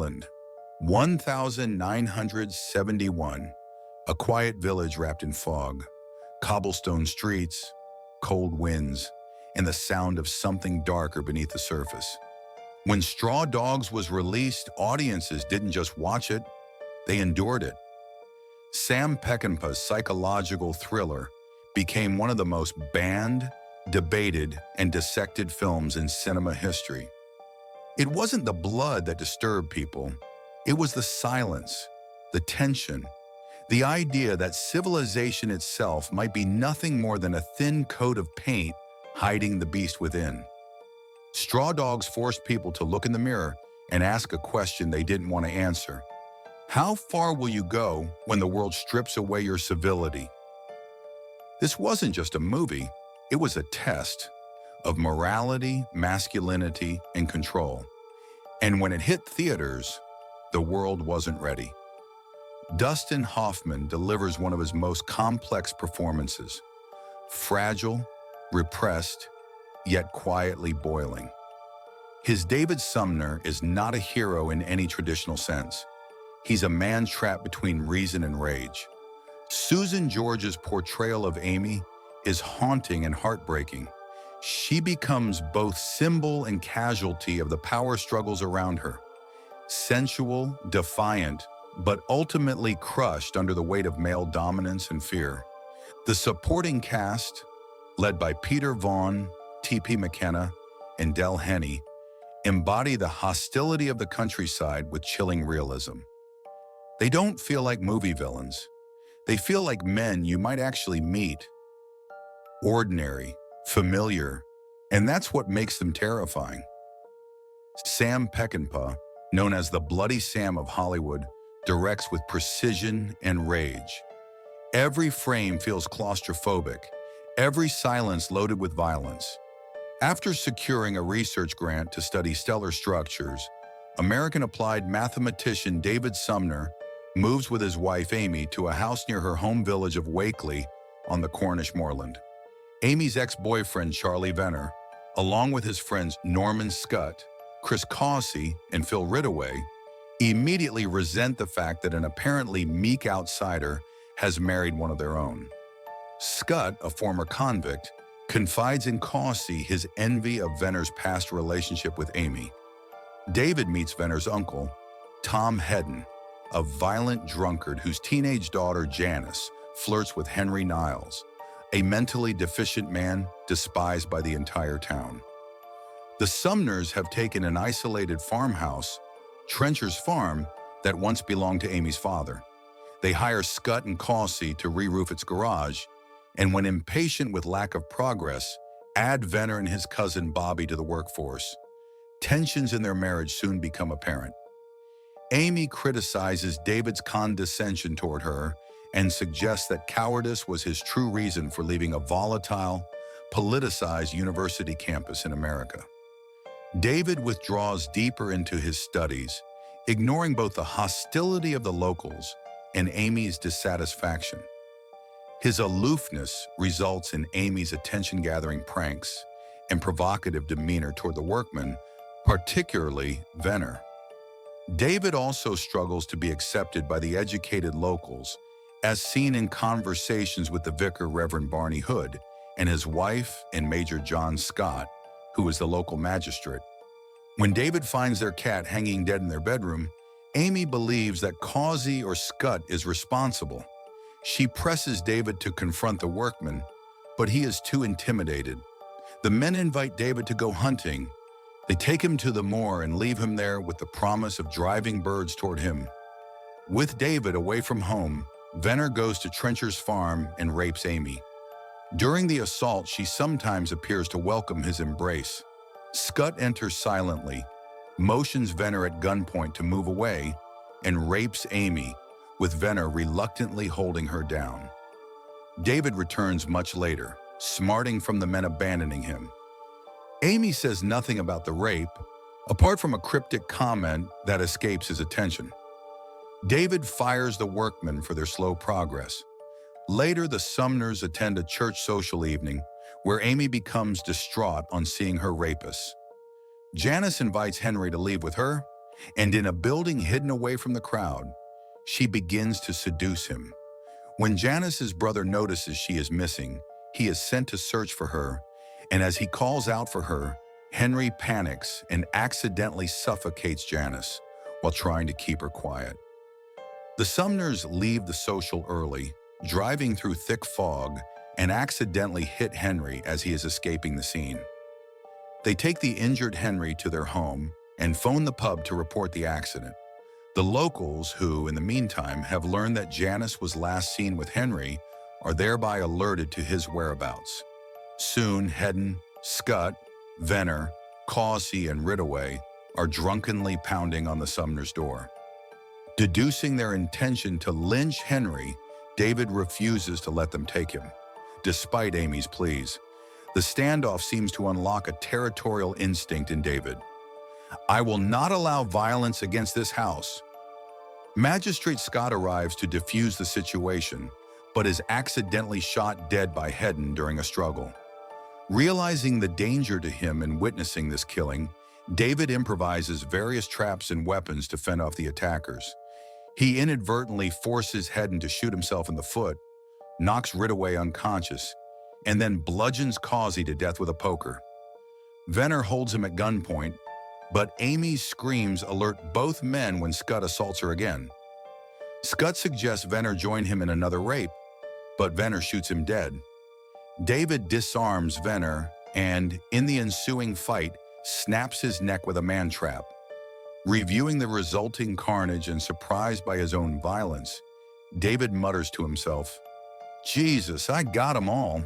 England, 1971. A quiet village wrapped in fog, cobblestone streets, cold winds, and the sound of something darker beneath the surface. When Straw Dogs was released, audiences didn't just watch it, they endured it. Sam Peckinpah's psychological thriller became one of the most banned, debated, and dissected films in cinema history. It wasn't the blood that disturbed people, it was the silence, the tension, the idea that civilization itself might be nothing more than a thin coat of paint hiding the beast within. Straw Dogs forced people to look in the mirror and ask a question they didn't want to answer. How far will you go when the world strips away your civility? This wasn't just a movie, it was a test of morality, masculinity, and control. And when it hit theaters, the world wasn't ready. Dustin Hoffman delivers one of his most complex performances, fragile, repressed, yet quietly boiling. His David Sumner is not a hero in any traditional sense. He's a man trapped between reason and rage. Susan George's portrayal of Amy is haunting and heartbreaking. She becomes both symbol and casualty of the power struggles around her. Sensual, defiant, but ultimately crushed under the weight of male dominance and fear. The supporting cast, led by Peter Vaughan, T.P. McKenna, and Del Henney, embody the hostility of the countryside with chilling realism. They don't feel like movie villains. They feel like men you might actually meet. Ordinary, familiar, and that's what makes them terrifying. Sam Peckinpah, known as the Bloody Sam of Hollywood, directs with precision and rage. Every frame feels claustrophobic, every silence loaded with violence. After securing a research grant to study stellar structures, American applied mathematician David Sumner moves with his wife Amy to a house near her home village of Wakeley on the Cornish moorland. Amy's ex-boyfriend Charlie Venner, along with his friends Norman Scott, Chris Causey, and Phil Ridaway, immediately resent the fact that an apparently meek outsider has married one of their own. Scott, a former convict, confides in Causey his envy of Venner's past relationship with Amy. David meets Venner's uncle, Tom Hedden, a violent drunkard whose teenage daughter Janice flirts with Henry Niles, a mentally deficient man despised by the entire town. The Sumners have taken an isolated farmhouse, Trencher's Farm, that once belonged to Amy's father. They hire Scott and Causey to re-roof its garage, and when impatient with lack of progress, add Venner and his cousin Bobby to the workforce. Tensions in their marriage soon become apparent. Amy criticizes David's condescension toward her and suggests that cowardice was his true reason for leaving a volatile, politicized university campus in America. David withdraws deeper into his studies, ignoring both the hostility of the locals and Amy's dissatisfaction. His aloofness results in Amy's attention-gathering pranks and provocative demeanor toward the workmen, particularly Venner. David also struggles to be accepted by the educated locals, as seen in conversations with the vicar Reverend Barney Hood and his wife and Major John Scott, who is the local magistrate. When David finds their cat hanging dead in their bedroom, Amy believes that Causey or Scott is responsible. She presses David to confront the workmen, but he is too intimidated. The men invite David to go hunting. They take him to the moor and leave him there with the promise of driving birds toward him. With David away from home, Venner goes to Trencher's Farm and rapes Amy. During the assault, she sometimes appears to welcome his embrace. Scott enters silently, motions Venner at gunpoint to move away, and rapes Amy, with Venner reluctantly holding her down. David returns much later, smarting from the men abandoning him. Amy says nothing about the rape, apart from a cryptic comment that escapes his attention. David fires the workmen for their slow progress. Later, the Sumners attend a church social evening where Amy becomes distraught on seeing her rapist. Janice invites Henry to leave with her, and in a building hidden away from the crowd, she begins to seduce him. When Janice's brother notices she is missing, he is sent to search for her, and as he calls out for her, Henry panics and accidentally suffocates Janice while trying to keep her quiet. The Sumners leave the social early, driving through thick fog, and accidentally hit Henry as he is escaping the scene. They take the injured Henry to their home and phone the pub to report the accident. The locals, who, in the meantime, have learned that Janice was last seen with Henry, are thereby alerted to his whereabouts. Soon, Hedden, Scott, Venner, Causey, and Ridaway are drunkenly pounding on the Sumners' door. Deducing their intention to lynch Henry, David refuses to let them take him. Despite Amy's pleas, the standoff seems to unlock a territorial instinct in David. "I will not allow violence against this house." Magistrate Scott arrives to defuse the situation, but is accidentally shot dead by Hedden during a struggle. Realizing the danger to him and witnessing this killing, David improvises various traps and weapons to fend off the attackers. He inadvertently forces Hedden to shoot himself in the foot, knocks Ridaway unconscious, and then bludgeons Causey to death with a poker. Venner holds him at gunpoint, but Amy's screams alert both men when Scott assaults her again. Scott suggests Venner join him in another rape, but Venner shoots him dead. David disarms Venner and, in the ensuing fight, snaps his neck with a man-trap. Reviewing the resulting carnage and surprised by his own violence, David mutters to himself, "Jesus, I got 'em all."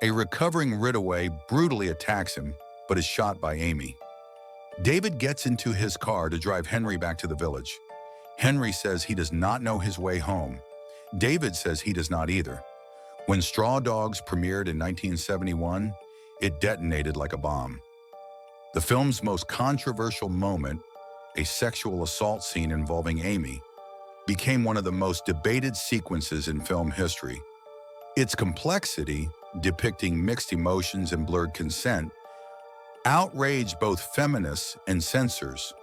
A recovering Ridaway brutally attacks him, but is shot by Amy. David gets into his car to drive Henry back to the village. Henry says he does not know his way home. David says he does not either. When Straw Dogs premiered in 1971, it detonated like a bomb. The film's most controversial moment, a sexual assault scene involving Amy, became one of the most debated sequences in film history. Its complexity, depicting mixed emotions and blurred consent, outraged both feminists and censors.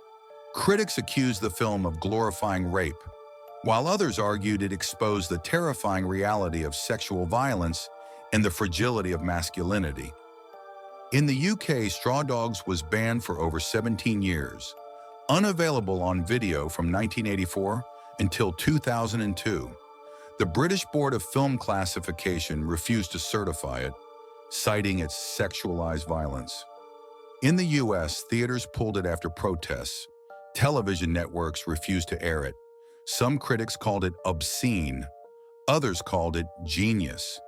Critics accused the film of glorifying rape, while others argued it exposed the terrifying reality of sexual violence and the fragility of masculinity. In the UK, Straw Dogs was banned for over 17 years, unavailable on video from 1984 until 2002. The British Board of Film Classification refused to certify it, citing its sexualized violence. In the US, theaters pulled it after protests. Television networks refused to air it. Some critics called it obscene, others called it genius.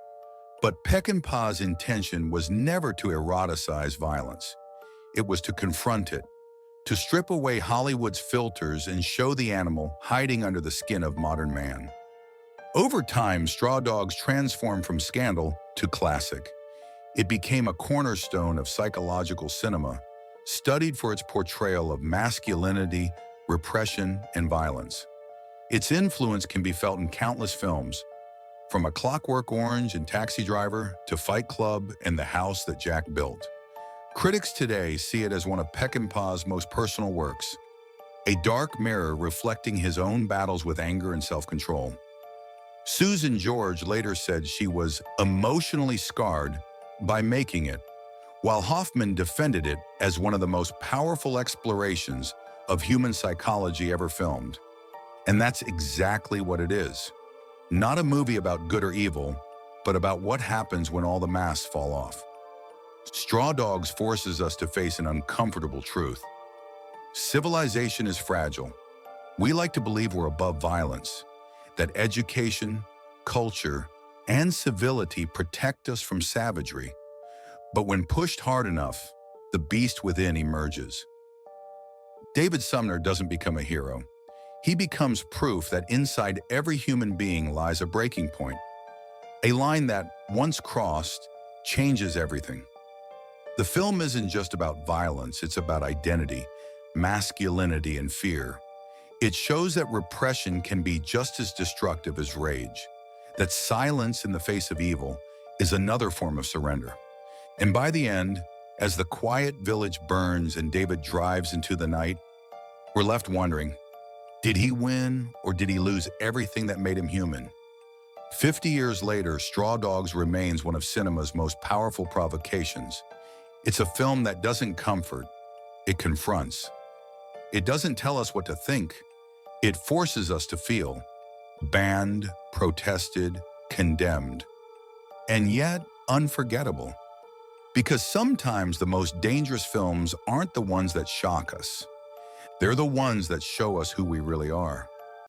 But Peckinpah's intention was never to eroticize violence. It was to confront it, to strip away Hollywood's filters and show the animal hiding under the skin of modern man. Over time, Straw Dogs transformed from scandal to classic. It became a cornerstone of psychological cinema, studied for its portrayal of masculinity, repression, and violence. Its influence can be felt in countless films, from A Clockwork Orange and Taxi Driver to Fight Club and The House That Jack Built. Critics today see it as one of Peckinpah's most personal works, a dark mirror reflecting his own battles with anger and self-control. Susan George later said she was emotionally scarred by making it, while Hoffman defended it as one of the most powerful explorations of human psychology ever filmed. And that's exactly what it is. Not a movie about good or evil, but about what happens when all the masks fall off. Straw Dogs forces us to face an uncomfortable truth. Civilization is fragile. We like to believe we're above violence, that education, culture, and civility protect us from savagery. But when pushed hard enough, the beast within emerges. David Sumner doesn't become a hero. He becomes proof that inside every human being lies a breaking point, a line that, once crossed, changes everything. The film isn't just about violence, it's about identity, masculinity, and fear. It shows that repression can be just as destructive as rage, that silence in the face of evil is another form of surrender. And by the end, as the quiet village burns and David drives into the night, We're left wondering, did he win or did he lose everything that made him human? 50 years later, Straw Dogs remains one of cinema's most powerful provocations. It's a film that doesn't comfort, it confronts. It doesn't tell us what to think, it forces us to feel. Banned, protested, condemned, and yet unforgettable. Because sometimes the most dangerous films aren't the ones that shock us. They're the ones that show us who we really are.